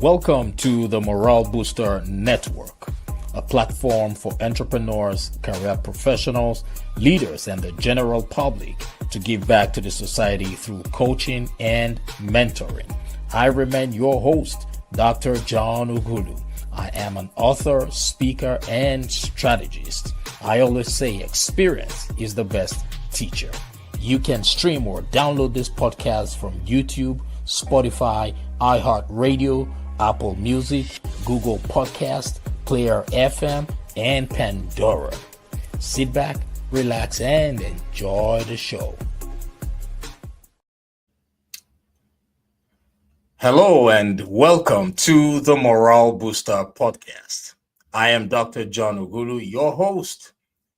Welcome to the Morale Booster Network, a platform for entrepreneurs, career professionals, leaders, and the general public to give back to the society through coaching and mentoring. I remain your host, Dr. John Ugulu. I am an author, speaker, and strategist. I always say experience is the best teacher. You can stream or download this podcast from YouTube, Spotify, iHeartRadio, Apple Music, Google Podcast, Player FM, and Pandora. Sit back, relax, and enjoy the show. Hello, and welcome to the Morale Booster Podcast. I am Dr. John Ugulu, your host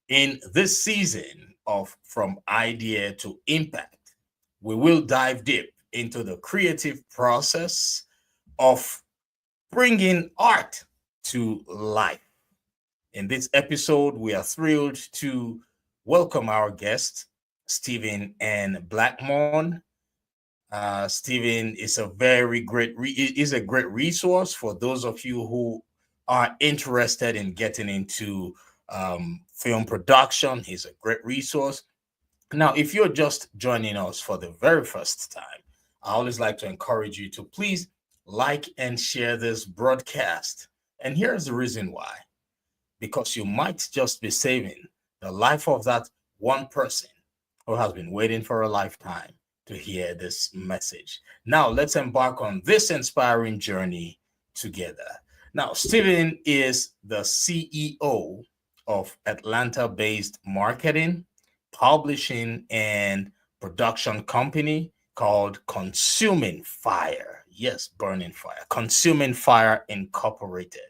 in this season of From Idea to Impact. We will dive deep into the creative process of bringing art to life. In this episode, we are thrilled to welcome our guest, Stephen N Blackmon. Stephen is a very great great resource for those of you who are interested in getting into film production. He's a great resource. Now, if you're just joining us for the very first time, I always like to encourage you to please like and share this broadcast. And here's the reason why. Because you might just be saving the life of that one person who has been waiting for a lifetime to hear this message. Now, let's embark on this inspiring journey together. Now, Stephen is the CEO of Atlanta-based marketing, publishing, and production company called Consuming Fire. Yes, Burning Fire. Consuming Fire Incorporated.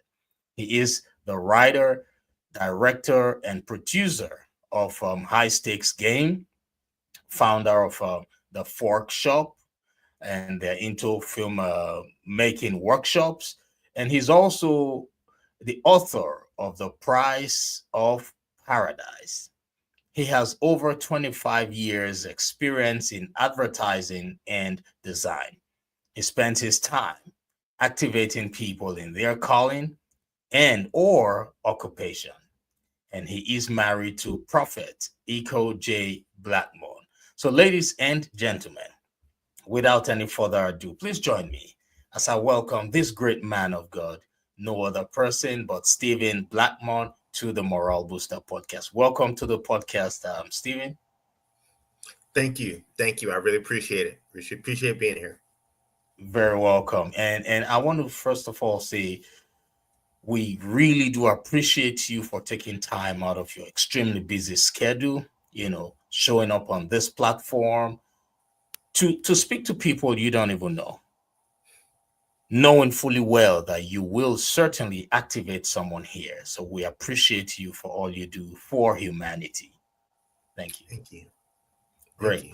He is the writer, director, and producer of High Stakes Game, founder of the Forkshop, and they're into film making workshops. And he's also the author of The Price of Paradise. He has over 25 years experience in advertising and design. He spends his time activating people in their calling and or occupation. And he is married to Prophet Iko J Blackmon. So ladies and gentlemen, without any further ado, please join me as I welcome this great man of God, no other person but Stephen Blackmon, to the Morale Booster Podcast. Welcome to the podcast, Stephen. Thank you. I really appreciate it. Appreciate being here. Very welcome. And I want to first of all say we really do appreciate you for taking time out of your extremely busy schedule, showing up on this platform to speak to people you don't even know, knowing fully well that you will certainly activate someone here. So we appreciate you for all you do for humanity. Thank you. Thank you. Great.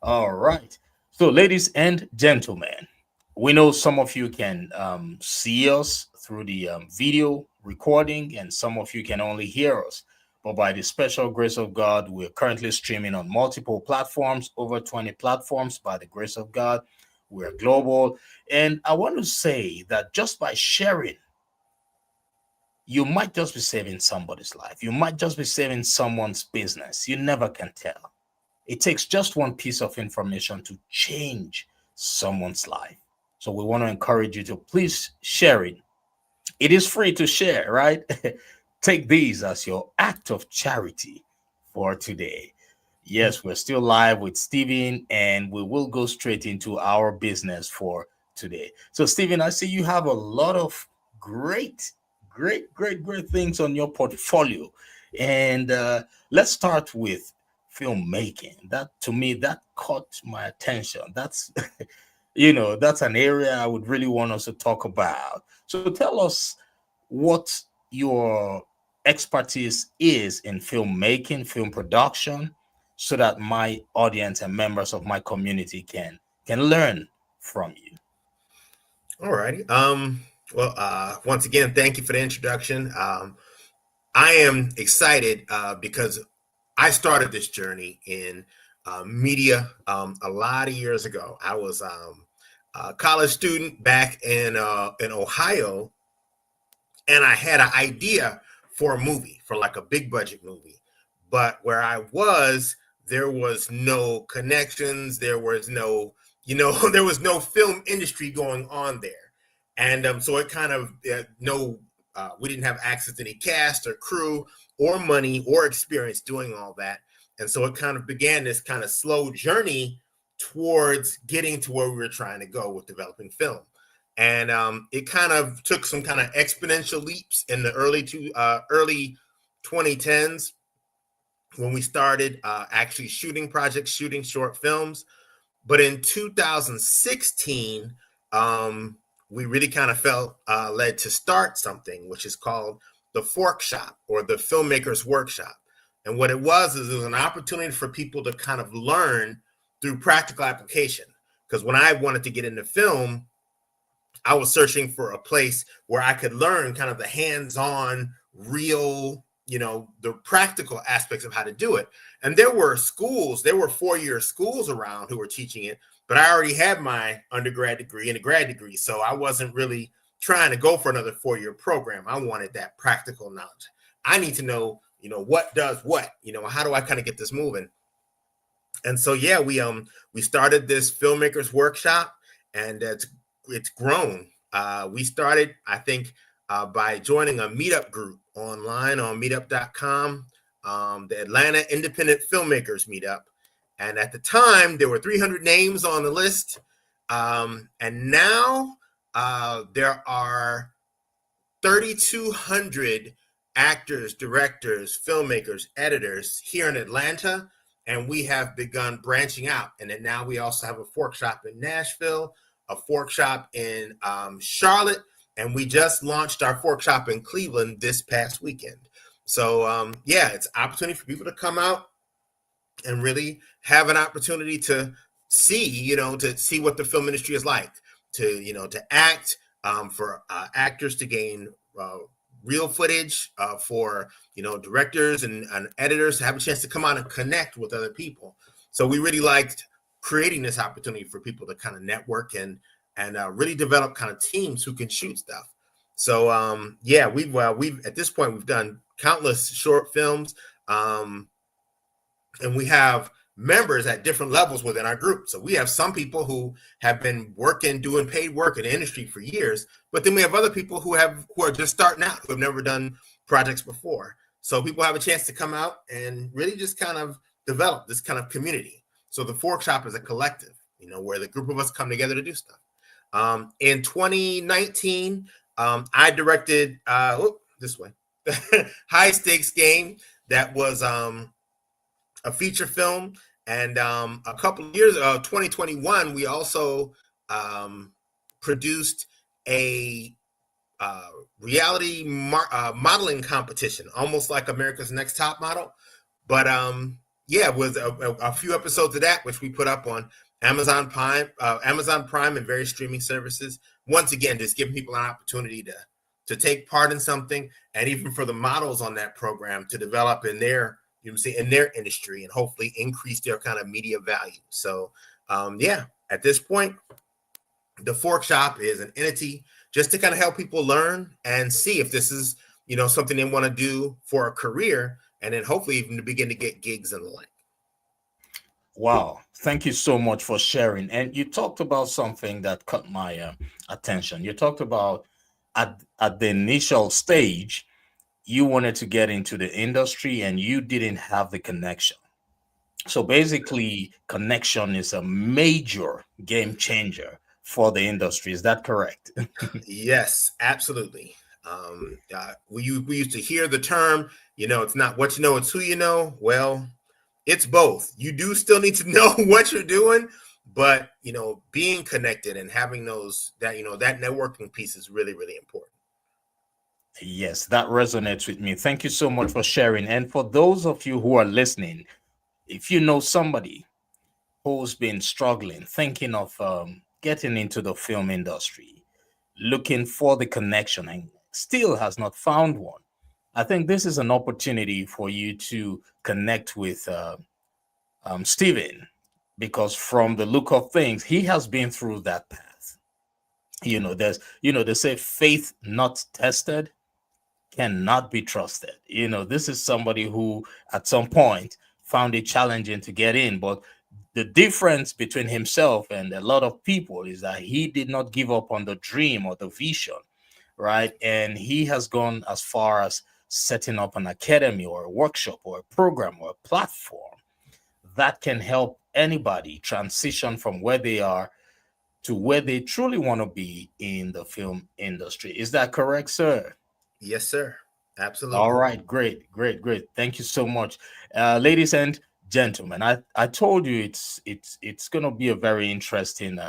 All right. So, ladies and gentlemen, we know some of you can see us through the video recording, and some of you can only hear us. But by the special grace of God, we're currently streaming on multiple platforms, over 20 platforms by the grace of God. We're global. And I want to say that just by sharing, you might just be saving somebody's life. You might just be saving someone's business. You never can tell. It takes just one piece of information to change someone's life. So we want to encourage you to please share it. It is free to share, right? Take these as your act of charity for today. Yes, we're still live with Stephen, and we will go straight into our business for today. So, Stephen, I see you have a lot of great things on your portfolio. And let's start with filmmaking. That, to me, that caught my attention. That's that's an area I would really want us to talk about. So tell us what your expertise is in filmmaking, film production, so that my audience and members of my community can learn from you. All righty. Once again, thank you for the introduction. I am excited because I started this journey in media a lot of years ago. I was college student back in Ohio, and I had an idea for a movie, for like a big budget movie. But where I was, there was no connections. There was no, there was no film industry going on there. And so it kind of, we didn't have access to any cast or crew or money or experience doing all that. And so it kind of began this kind of slow journey towards getting to where we were trying to go with developing film. And it kind of took some kind of exponential leaps in the early 2010s when we started actually shooting projects, shooting short films. But in 2016, we really kind of felt led to start something, which is called the Forkshop, or the Filmmakers Workshop. And what it was an opportunity for people to kind of learn through practical application. Because when I wanted to get into film, I was searching for a place where I could learn kind of the hands-on, real, the practical aspects of how to do it. And there were 4-year schools around who were teaching it, but I already had my undergrad degree and a grad degree. So I wasn't really trying to go for another 4-year program. I wanted that practical knowledge. I need to know, what does what, how do I kind of get this moving? And so, yeah, we started this filmmakers workshop, and it's grown. We started, I think, by joining a meetup group online on meetup.com, the Atlanta Independent Filmmakers Meetup. And at the time, there were 300 names on the list. And now there are 3,200 actors, directors, filmmakers, editors here in Atlanta. And we have begun branching out. And then now we also have a Forkshop in Nashville, a Forkshop in Charlotte, and we just launched our Forkshop in Cleveland this past weekend. So yeah, it's an opportunity for people to come out and really have an opportunity to see, what the film industry is like, to act, for actors to gain real footage, for directors and editors to have a chance to come out and connect with other people. So we really liked creating this opportunity for people to kind of network and really develop kind of teams who can shoot stuff. So yeah, we've at this point we've done countless short films, and we have members at different levels within our group. So we have some people who have been doing paid work in the industry for years, but then we have other people who are just starting out, who have never done projects before. So people have a chance to come out and really just kind of develop this kind of community. So the Forkshop is a collective, where the group of us come together to do stuff. In 2019, I directed this way High Stakes Game. That was a feature film. And a couple of years, 2021, we also produced a reality modeling competition, almost like America's Next Top Model. But yeah, with a few episodes of that, which we put up on Amazon Prime, and various streaming services. Once again, just giving people an opportunity to take part in something, and even for the models on that program to develop in their in their industry and hopefully increase their kind of media value. So yeah, at this point, the Forkshop is an entity just to kind of help people learn and see if this is something they want to do for a career, and then hopefully even to begin to get gigs and the like. Wow, thank you so much for sharing. And you talked about something that caught my attention. You talked about at the initial stage, you wanted to get into the industry and you didn't have the connection. So basically, connection is a major game changer for the industry. Is that correct? Yes, absolutely. We used to hear the term, it's not what you know, it's who you know. Well, it's both. You do still need to know what you're doing, but being connected and having that networking piece is really, really important. Yes, that resonates with me. Thank you so much for sharing. And for those of you who are listening, if you know somebody who's been struggling, thinking of getting into the film industry, looking for the connection and still has not found one, I think this is an opportunity for you to connect with Steven, because from the look of things, he has been through that path. They say faith not tested cannot be trusted. This is somebody who at some point found it challenging to get in, but the difference between himself and a lot of people is that he did not give up on the dream or the vision, right? And he has gone as far as setting up an academy or a workshop or a program or a platform that can help anybody transition from where they are to where they truly want to be in the film industry. Is that correct, sir? Yes, sir. All Absolutely. right, great, great, great. Thank you so much, ladies and gentlemen. I told you it's gonna be a very interesting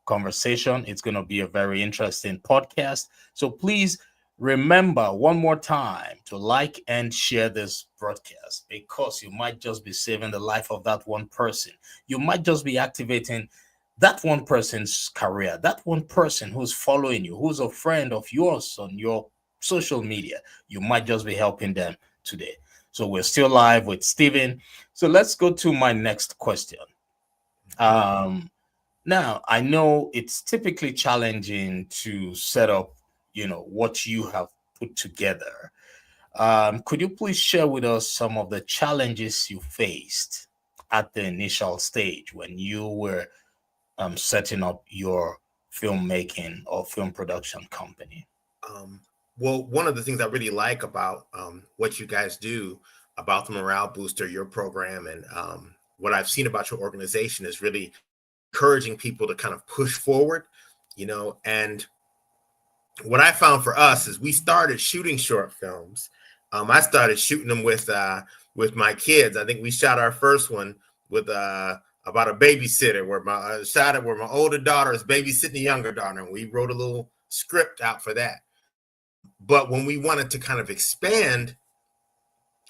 conversation. It's gonna be a very interesting podcast. So please remember one more time to like and share this broadcast, because you might just be saving the life of that one person. You might just be activating that one person's career, that one person who's following you, who's a friend of yours on your social media. You might just be helping them today. So we're still live with Steven. So let's go to my next question. Um, Now, I know it's typically challenging to set up, what you have put together. Could you please share with us some of the challenges you faced at the initial stage when you were setting up your filmmaking or film production company? Um, well, one of the things I really like about what you guys do, about the Morale Booster, your program, and what I've seen about your organization is really encouraging people to kind of push forward, and what I found for us is we started shooting short films. I started shooting them with my kids. I think we shot our first one with about a babysitter, where my shot it where my older daughter is babysitting the younger daughter, and we wrote a little script out for that. But when we wanted to kind of expand,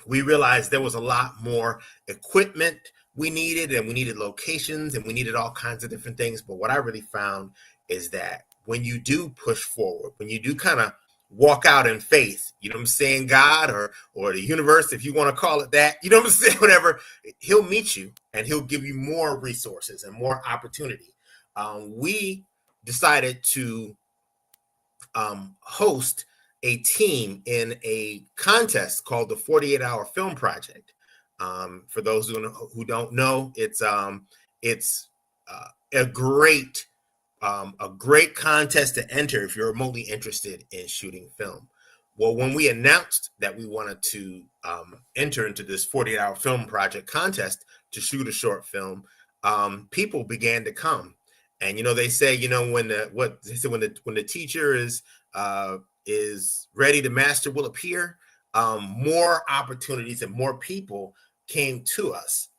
we realized there was a lot more equipment we needed, and we needed locations, and we needed all kinds of different things. But what I really found is that when you do push forward, when you do kind of walk out in faith, you know what I'm saying, God or the universe, if you want to call it that, you know what I'm saying, whatever, he'll meet you and he'll give you more resources and more opportunity. We decided to host a team in a contest called the 48-hour film project. For those who don't know, it's a great contest to enter if you're remotely interested in shooting film. Well, when we announced that we wanted to enter into this 48-hour film project contest to shoot a short film, people began to come. And they say, when the teacher is ready, the master will appear. More opportunities and more people came to us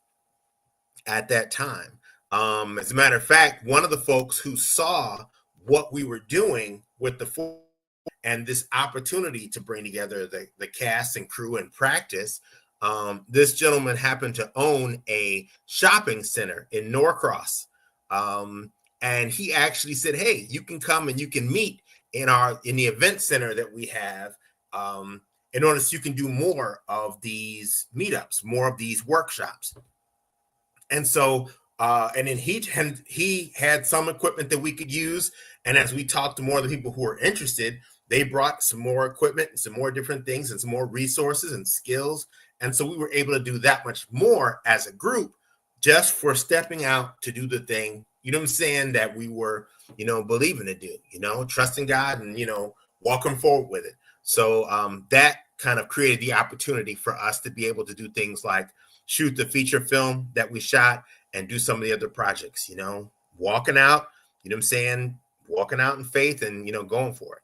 at that time. As a matter of fact, one of the folks who saw what we were doing with the and this opportunity to bring together the cast and crew and practice, this gentleman happened to own a shopping center in Norcross. And he actually said, hey, you can come and you can meet in the event center that we have, in order so you can do more of these meetups, more of these workshops. And so, and then he had some equipment that we could use. And as we talked to more of the people who were interested, they brought some more equipment and some more different things and some more resources and skills. And so we were able to do that much more as a group, just for stepping out to do the thing, you know what I'm saying, that we were, believing to do, trusting God and, walking forward with it. So that kind of created the opportunity for us to be able to do things like shoot the feature film that we shot and do some of the other projects, walking out, you know what I'm saying, walking out in faith and, going for it.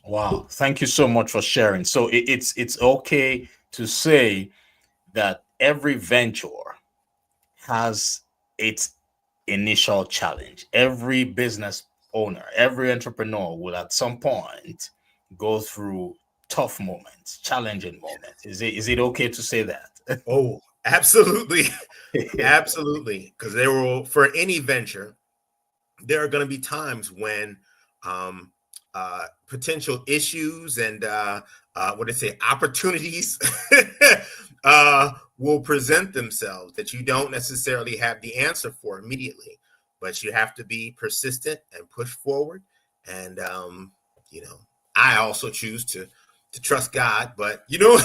Wow, thank you so much for sharing. So it's okay to say that every venture has its initial challenge. Every business owner, every entrepreneur will at some point go through tough moments, challenging moments. Is it okay to say that? Oh, absolutely. Absolutely. Because for any venture, there are going to be times when um, potential issues and what I say, opportunities will present themselves that you don't necessarily have the answer for immediately, but you have to be persistent and push forward. And you know, I also choose to trust God, but you know,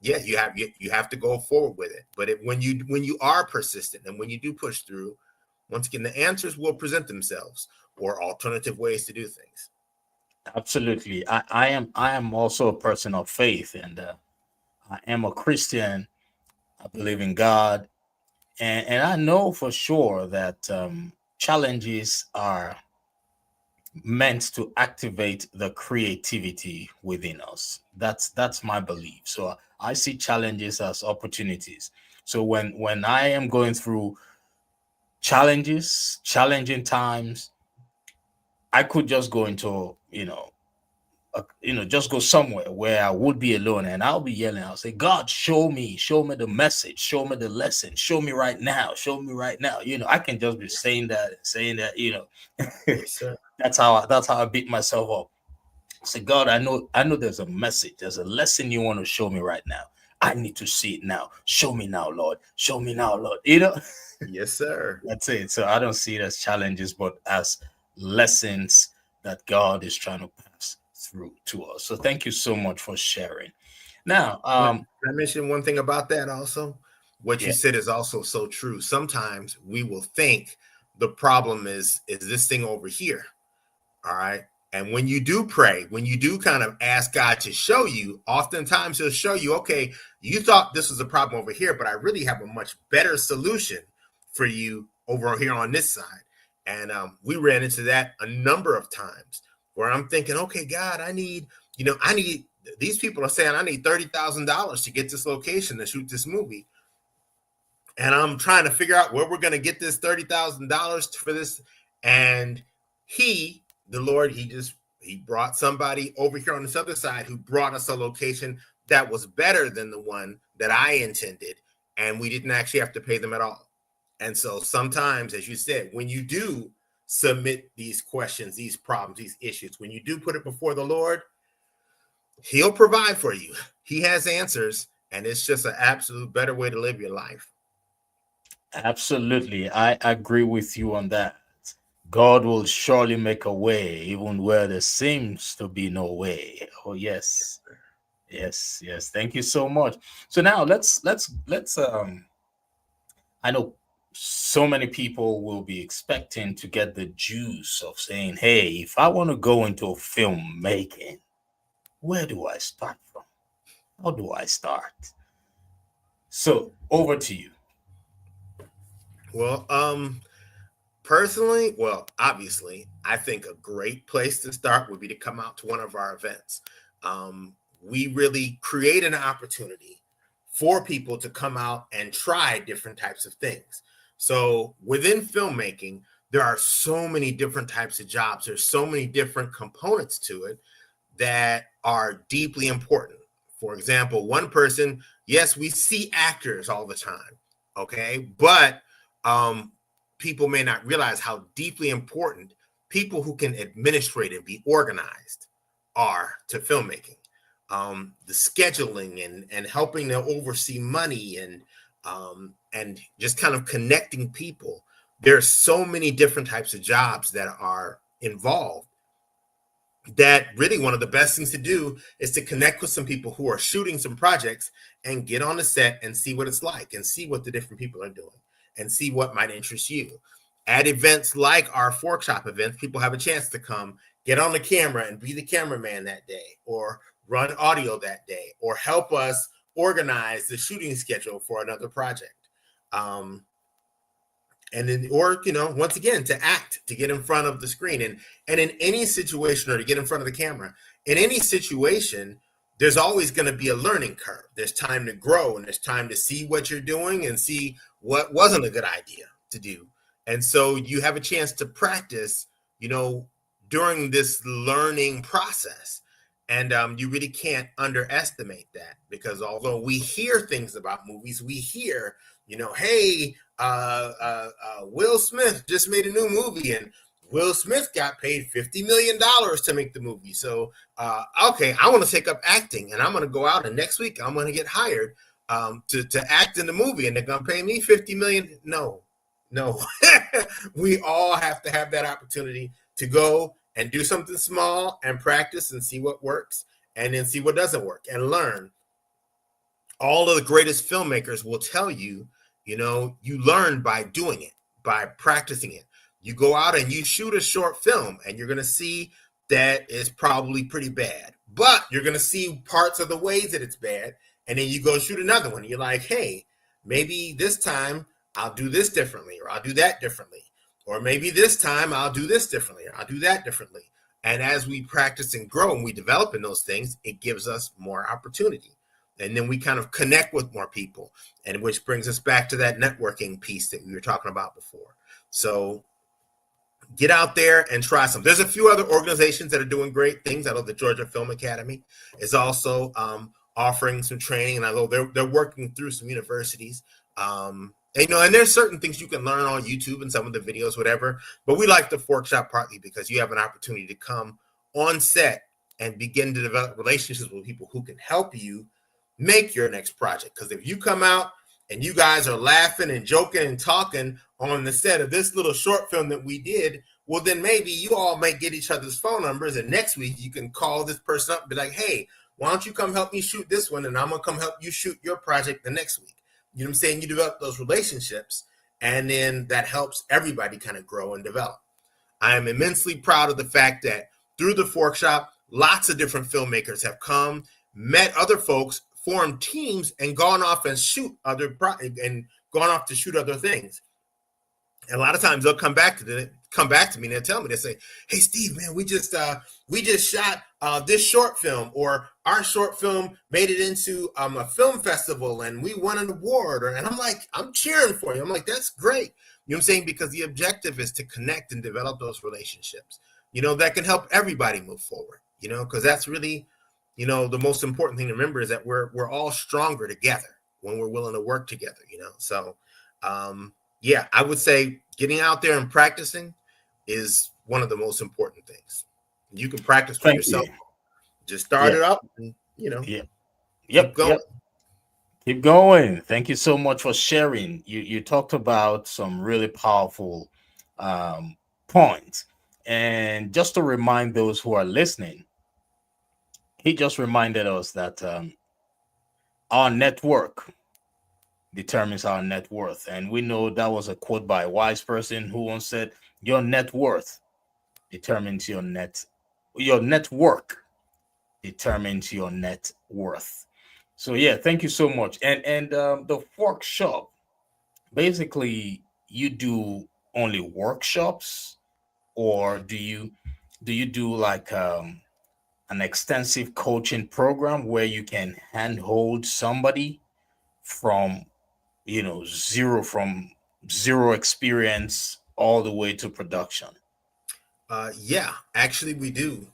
yeah, you have to go forward with it. But when you are persistent and when you do push through, once again, the answers will present themselves or alternative ways to do things. Absolutely. I am also a person of faith, and I am a Christian. I believe in God, and I know for sure that challenges are meant to activate the creativity within us. That's my belief. So I see challenges as opportunities. So when I am going through challenges, challenging times, I could just go into, just go somewhere where I would be alone and I'll be yelling. I'll say, God, show me the message, show me the lesson, show me right now, show me right now. I can just be saying that. Yes, sir. That's how I beat myself up. Say, God, I know there's a message, there's a lesson you want to show me right now. I need to see it now. Show me now, Lord. Show me now, Lord. Yes, sir. That's it. So I don't see it as challenges, but as lessons that God is trying to pass through to us. So thank you so much for sharing. Now, Can I mention one thing about that also? What you yeah, said is also so true. Sometimes we will think the problem is this thing over here. All right. And when you do pray, when you do kind of ask God to show you, oftentimes he'll show you, okay, you thought this was a problem over here, but I really have a much better solution for you over here on this side. And we ran into that a number of times where I'm thinking, okay, God, I need, these people are saying I need $30,000 to get this location to shoot this movie. And I'm trying to figure out where we're going to get this $30,000 for this. And the Lord, he brought somebody over here on this other side who brought us a location that was better than the one that I intended. And we didn't actually have to pay them at all. And so sometimes, as you said, when you do submit these questions, these problems, these issues, when you do put it before the Lord, he'll provide for you. He has answers, and it's just an absolute better way to live your life. absolutely. I agree with you on that. God will surely make a way even where there seems to be no way. Oh yes. Yes, yes. Thank you so much. So now let's I know so many people will be expecting to get the juice of saying, hey, if I want to go into filmmaking, where do I start from? How do I start? So over to you. Well, personally, well, obviously, I think a great place to start would be to come out to one of our events. We really create an opportunity for people to come out and try different types of things. So within filmmaking, there are so many different types of jobs. There's so many different components to it that are deeply important. For example, one person, yes, we see actors all the time, okay, but um, people may not realize how deeply important people who can administrate and be organized are to filmmaking. The scheduling and helping to oversee money and just kind of connecting people. There's so many different types of jobs that are involved that really one of the best things to do is to connect with some people who are shooting some projects and get on the set and see what it's like and see what the different people are doing and see what might interest you. At events like our Forkshop events, people have a chance to come get on the camera and be the cameraman that day or run audio that day or help us organize the shooting schedule for another project. Um, and then or once again to act, to get in front of the screen, and in any situation, or to get in front of the camera in any situation, there's always going to be a learning curve. There's time to grow and there's time to see what you're doing and see what wasn't a good idea to do. And so you have a chance to practice during this learning process. And you really can't underestimate that, because although we hear things about movies, we hear, hey, Will Smith just made a new movie, and Will Smith got paid $50 million to make the movie. So, okay, I want to take up acting, and I'm going to go out, and next week I'm going to get hired to act in the movie, and they're going to pay me $50 million. No, we all have to have that opportunity to go and do something small and practice and see what works and then see what doesn't work and learn. All of the greatest filmmakers will tell you, you learn by doing it, by practicing it. You go out and you shoot a short film and you're going to see that it's probably pretty bad, but you're going to see parts of the ways that it's bad. And then you go shoot another one. You're like, hey, maybe this time I'll do this differently, or I'll do that differently. Or maybe this time I'll do this differently, or I'll do that differently. And as we practice and grow and we develop in those things, it gives us more opportunity. And then we kind of connect with more people, and which brings us back to that networking piece that we were talking about before. So get out there and try some. There's a few other organizations that are doing great things. I know the Georgia Film Academy is also offering some training, and I know they're working through some universities. And there's certain things you can learn on YouTube and some of the videos, whatever. But we like the Forkshop partly because you have an opportunity to come on set and begin to develop relationships with people who can help you make your next project. Because if you come out and you guys are laughing and joking and talking on the set of this little short film that we did, well, then maybe you all might get each other's phone numbers, and next week you can call this person up and be like, hey, why don't you come help me shoot this one, and I'm going to come help you shoot your project the next week. You know what I'm saying? You develop those relationships, and then that helps everybody kind of grow and develop. I am immensely proud of the fact that through the Forkshop, lots of different filmmakers have come, met other folks, formed teams, and gone off and gone off to shoot other things. And a lot of times they'll come back to me and they'll tell me, they say, hey, Steve, man, we just shot this short film, or our short film made it into a film festival and we won an award. And I'm like, I'm cheering for you. I'm like, that's great. You know what I'm saying? Because the objective is to connect and develop those relationships, that can help everybody move forward, because that's really, the most important thing to remember is that we're all stronger together when we're willing to work together, So, yeah, I would say getting out there and practicing is one of the most important things. You can practice for yourself. Just start it up, and, keep going. Keep going. Thank you so much for sharing. You talked about some really powerful points. And just to remind those who are listening, he just reminded us that our network determines our net worth. And we know that was a quote by a wise person who once said, your net worth determines your network determines your net worth. So yeah, thank you so much. And the Forkshop, basically you do only workshops, or do you do like an extensive coaching program where you can handhold somebody from zero experience all the way to production? Yeah, actually we do.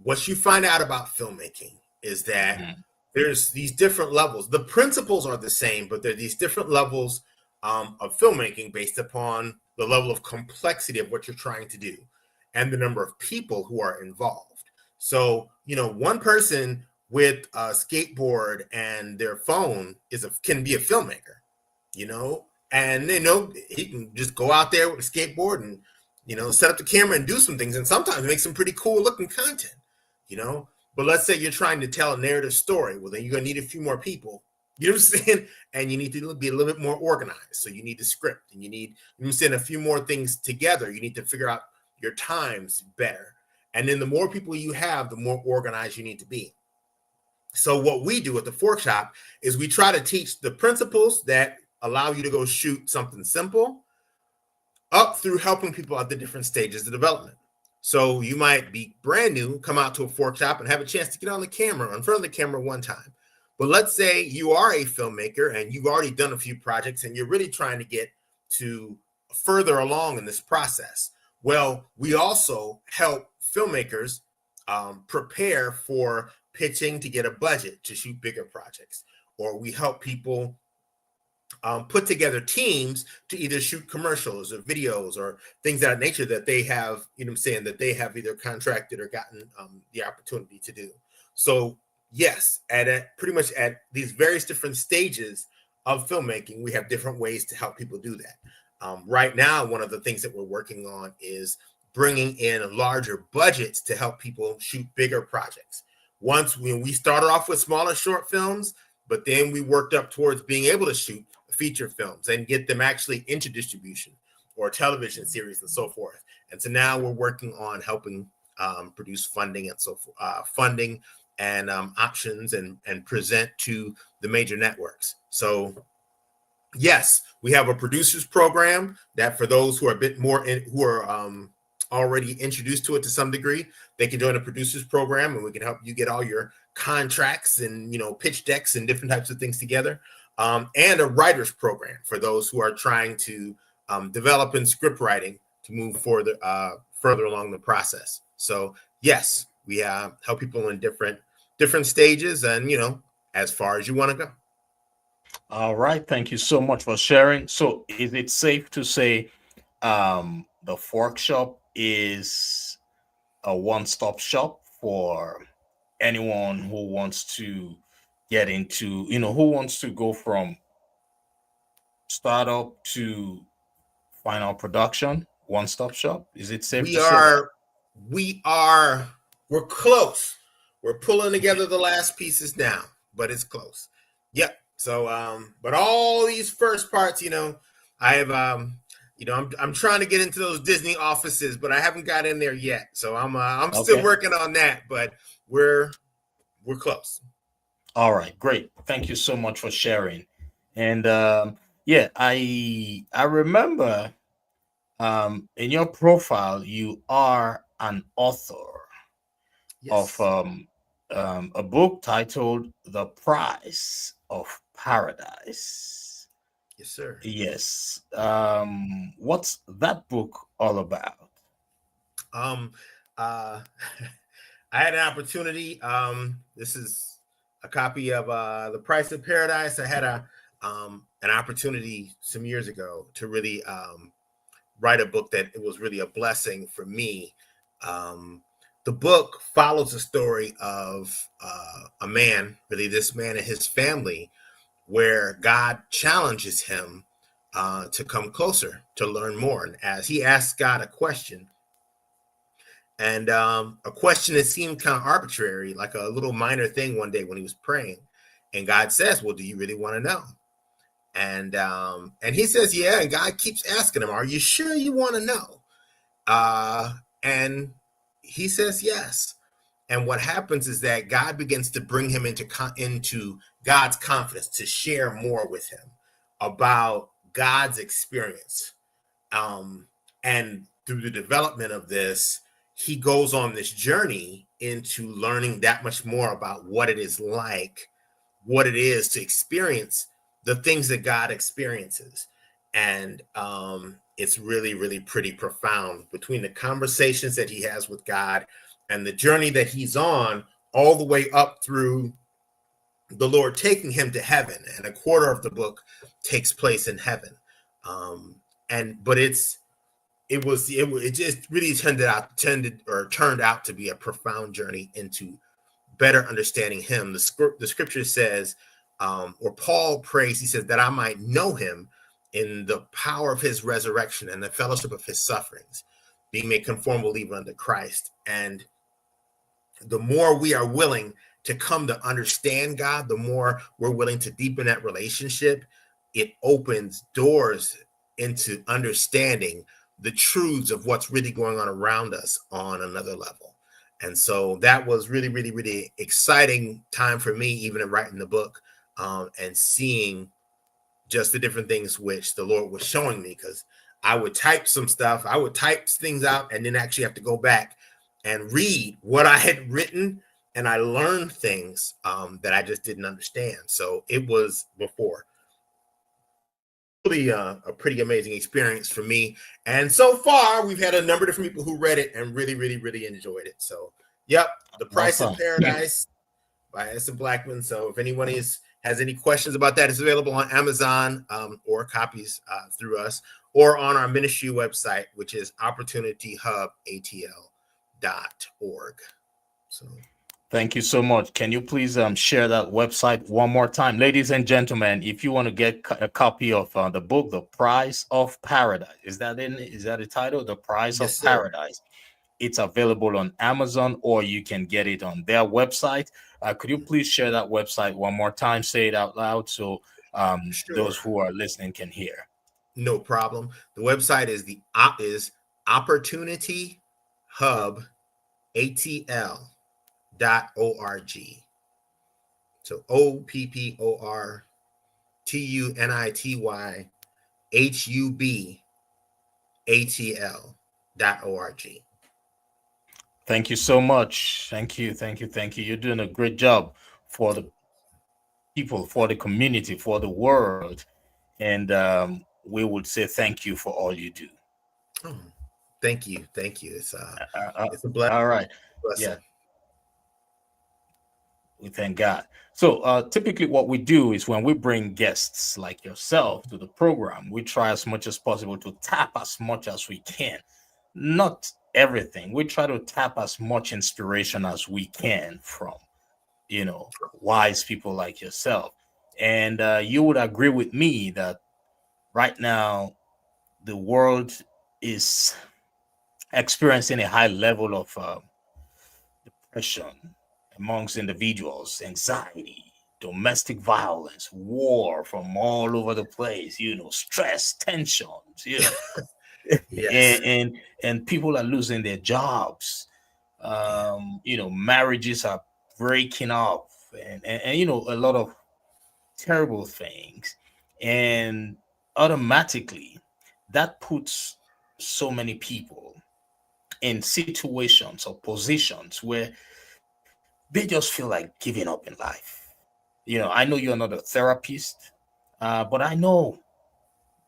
What you find out about filmmaking is that there's these different levels. The principles are the same, but there are these different levels of filmmaking based upon the level of complexity of what you're trying to do and the number of people who are involved. So, one person with a skateboard and their phone can be a filmmaker, and he can just go out there with a skateboard and set up the camera and do some things, and sometimes make some pretty cool looking content, But let's say you're trying to tell a narrative story. Well, then you're going to need a few more people. You know what I'm saying? And you need to be a little bit more organized. So you need the script, and you need, a few more things together. You need to figure out your times better. And then the more people you have, the more organized you need to be. So what we do at the Forkshop is we try to teach the principles that allow you to go shoot something simple up through helping people at the different stages of development. So you might be brand new, come out to a Forkshop and have a chance to get on the camera, in front of the camera one time. But let's say you are a filmmaker and you've already done a few projects and you're really trying to get to further along in this process. Well, we also help filmmakers prepare for pitching to get a budget to shoot bigger projects, or we help people put together teams to either shoot commercials or videos or things of that nature that they have, that they have either contracted or gotten the opportunity to do. So yes, pretty much at these various different stages of filmmaking, we have different ways to help people do that. Right now, one of the things that we're working on is bringing in larger budgets to help people shoot bigger projects. Once we started off with smaller short films, but then we worked up towards being able to shoot feature films and get them actually into distribution or television series and so forth. And so now we're working on helping produce funding and funding and options and present to the major networks. So yes, we have a producers program that for those who are a bit more who are already introduced to it to some degree, they can join a producers program and we can help you get all your contracts and pitch decks and different types of things together. And a writers program for those who are trying to develop in script writing to move further along the process. So yes, we help people in different stages and as far as you want to go. All right. Thank you so much for sharing. So is it safe to say the Forkshop is a one-stop shop for anyone who wants to get into, who wants to go from startup to final production? One-stop shop? Is it safe to say that? We're close. We're pulling together the last pieces now, but it's close. Yep. So but all these first parts, I have I'm trying to get into those Disney offices, but I haven't got in there yet. So I'm still working on that, but we're close. All right, great. Thank you so much for sharing. And yeah, I remember in your profile you are an author Yes. of a book titled The Price of Paradise. Yes, sir. Yes. What's that book all about? Uh, I had an opportunity. This is a copy of The Price of Paradise. I had an opportunity some years ago to really write a book that it was really a blessing for me. The book follows the story of a man, really this man and his family, where God challenges him to come closer, to learn more. And as he asks God a question, and a question that seemed kind of arbitrary, like a little minor thing one day when he was praying, and God says, well, do you really want to know? And he says, yeah, and God keeps asking him, are you sure you want to know? And he says yes. And what happens is that God begins to bring him into God's confidence, to share more with him about God's experience. And through the development of this, he goes on this journey into learning that much more about what it is like, what it is to experience the things that God experiences. And it's really, really pretty profound between the conversations that he has with God and the journey that he's on all the way up through the Lord taking him to heaven. And a quarter of the book takes place in heaven. But it just really turned out to be a profound journey into better understanding him. The scripture says, or Paul prays, he says, that I might know him in the power of his resurrection and the fellowship of his sufferings, being made conformable even unto Christ. And the more we are willing to come to understand God, the more we're willing to deepen that relationship, it opens doors into understanding the truths of what's really going on around us on another level. And so that was really, really, really exciting time for me, even in writing the book, and seeing just the different things which the Lord was showing me, because I would type some stuff, I would type things out and then actually have to go back and read what I had written. And I learned things that I just didn't understand. So it was before really a pretty amazing experience for me. And so far, we've had a number of different people who read it and really, really, really enjoyed it. So, yep, The Price of Paradise by N Blackmon. So if anyone has any questions about that, it's available on Amazon or copies through us or on our ministry website, which is opportunityhubatl.org. So. Thank you so much. Can you please share that website one more time? Ladies and gentlemen, if you want to get a copy of the book, The Price of Paradise, is that the title? The Price Yes, of sir. Paradise It's available on Amazon, or you can get it on their website. Could you please share that website one more time? Say it out loud so those Sure. who are listening can hear. No problem. The website is Opportunity Hub ATL.org. So OPPORTUNITYHUBATL.org. Thank you so much. Thank you, thank you, thank you. You're doing a great job for the people, for the community, for the world. And we would say thank you for all you do. Oh, thank you. Thank you. It's a All right. Yeah, blessing. we thank God. So typically what we do is when we bring guests like yourself to the program, we try as much as possible to tap as much as we can. Not everything. We try to tap as much inspiration as we can from, wise people like yourself. And you would agree with me that right now the world is experiencing a high level of depression amongst individuals, anxiety, domestic violence, war from all over the place, stress, tensions, Yes. and people are losing their jobs. Yeah. Marriages are breaking up, and a lot of terrible things, and automatically that puts so many people in situations or positions where they just feel like giving up in life. I know you're not a therapist, but I know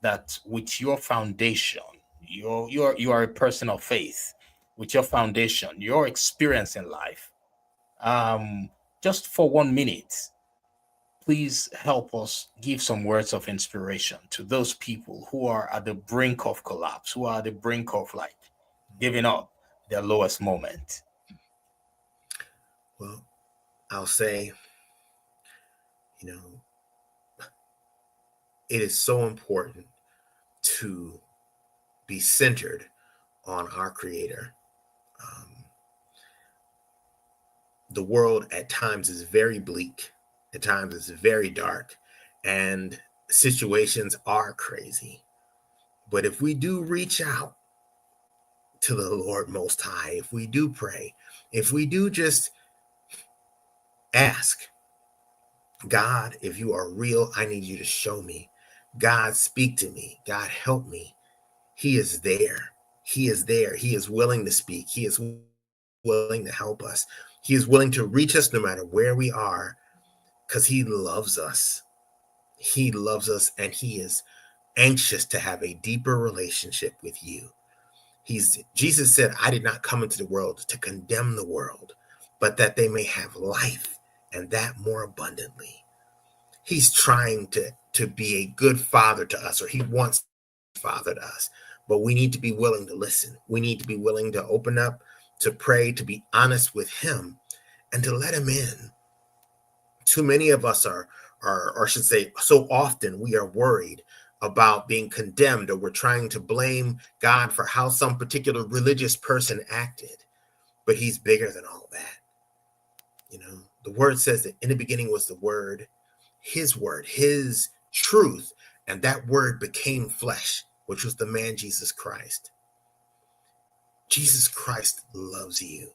that with your foundation, you are a person of faith. With your foundation, your experience in life, um, just for 1 minute, please help us give some words of inspiration to those people who are at the brink of collapse, who are at the brink of like giving up their lowest moment. Well, I'll say, you know, it is so important to be centered on our Creator. Um, the world at times is very bleak, at times it's very dark, and situations are crazy. But if we do reach out to the Lord Most High, if we do pray, if we do just ask, God, if you are real, I need you to show me. God, speak to me. God, help me. He is there. He is there. He is willing to speak. He is willing to help us. He is willing to reach us no matter where we are because he loves us. He loves us and he is anxious to have a deeper relationship with you. Jesus said, I did not come into the world to condemn the world, but that they may have life and that more abundantly. He's trying to be a good father to us, or he wants to be a good father to us. But we need to be willing to listen. We need to be willing to open up, to pray, to be honest with him, and to let him in. Too many of us or I should say, so often we are worried about being condemned, or we're trying to blame God for how some particular religious person acted. But he's bigger than all that. The word says that in the beginning was the word, his truth, and that word became flesh, which was the man Jesus Christ. Jesus Christ loves you,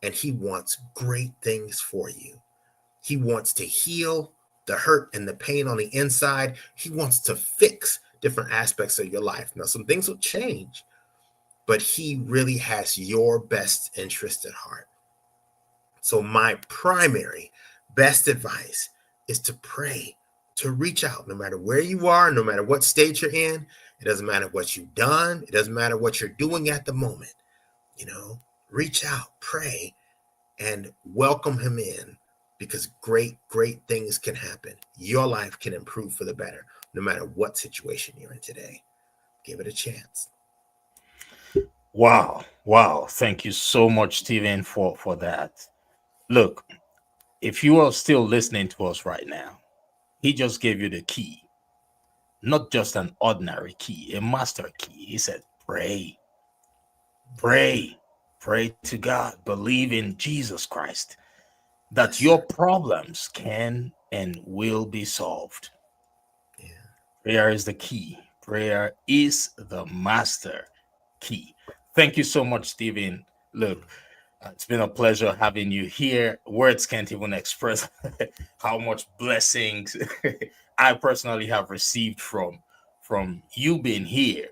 and he wants great things for you. He wants to heal the hurt and the pain on the inside. He wants to fix different aspects of your life. Now, some things will change, but he really has your best interest at heart. So my primary best advice is to pray, to reach out, no matter where you are, no matter what state you're in. It doesn't matter what you've done. It doesn't matter what you're doing at the moment. You know, reach out, pray, and welcome him in, because great things can happen. Your life can improve for the better, no matter what situation you're in today. Give it a chance. Wow, wow! Thank you so much, Stephen, for that. Look, if you are still listening to us right now, he just gave you the key, not just an ordinary key, a master key. He said, pray, Yeah. pray, Pray to God, believe in Jesus Christ, that Yes, your sir. problems can and will be solved. Yeah. Prayer is the key. Prayer is the master key. Thank you so much, Stephen. Look, it's been a pleasure having you here. Words can't even express how much blessings I personally have received from you being here.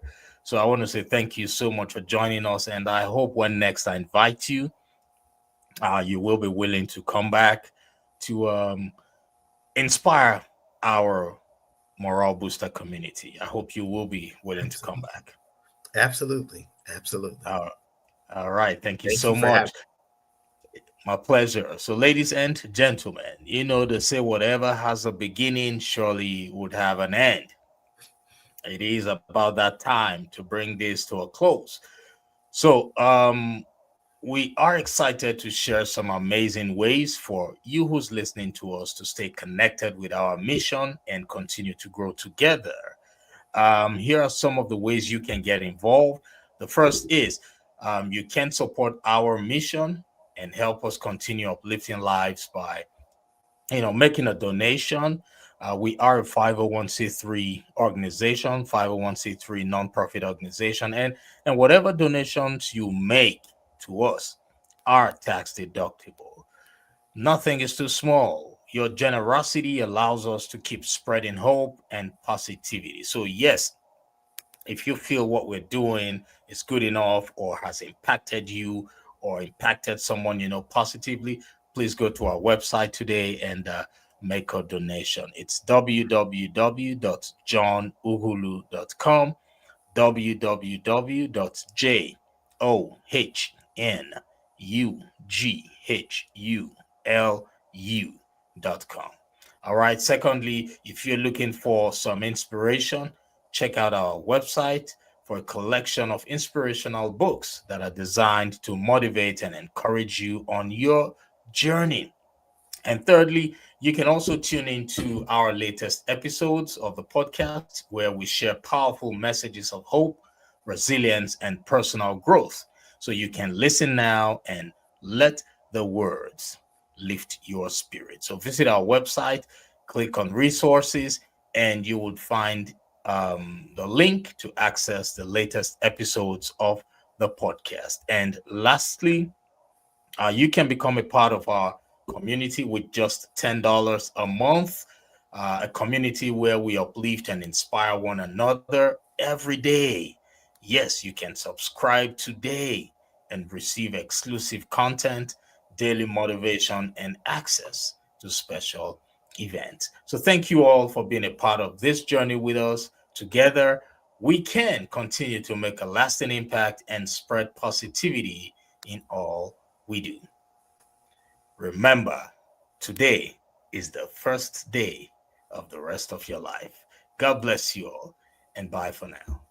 So I want to say thank you so much for joining us, and I hope when next I invite you, you will be willing to come back to inspire our morale booster community. I hope you will be willing to come Absolutely. back. Absolutely. Absolutely. Uh, all right. Thank you Thank you so for having much. My pleasure. So, ladies and gentlemen, they say whatever has a beginning surely would have an end. It is about that time to bring this to a close. So, we are excited to share some amazing ways for you who's listening to us to stay connected with our mission and continue to grow together. Here are some of the ways you can get involved. The first is you can support our mission and help us continue uplifting lives by making a donation. We are a 501c3 organization, 501c3 nonprofit organization, and whatever donations you make to us are tax deductible. Nothing is too small. Your generosity allows us to keep spreading hope and positivity. So, yes, if you feel what we're doing is good enough or has impacted you or impacted someone positively, please go to our website today and make a donation. It's www.johnuhulu.com, www.johnughulu.com. All right. Secondly, if you're looking for some inspiration, check out our website for a collection of inspirational books that are designed to motivate and encourage you on your journey. And thirdly, you can also tune into our latest episodes of the podcast where we share powerful messages of hope, resilience, and personal growth. So you can listen now and let the words lift your spirit. So visit our website, click on resources, and you will find the link to access the latest episodes of the podcast. And lastly, you can become a part of our community with just $10 a month, a community where we uplift and inspire one another every day. Yes, you can subscribe today and receive exclusive content, daily motivation, and access to special events. So, thank you all for being a part of this journey with us. Together, we can continue to make a lasting impact and spread positivity in all we do. Remember, today is the first day of the rest of your life. God bless you all, and bye for now.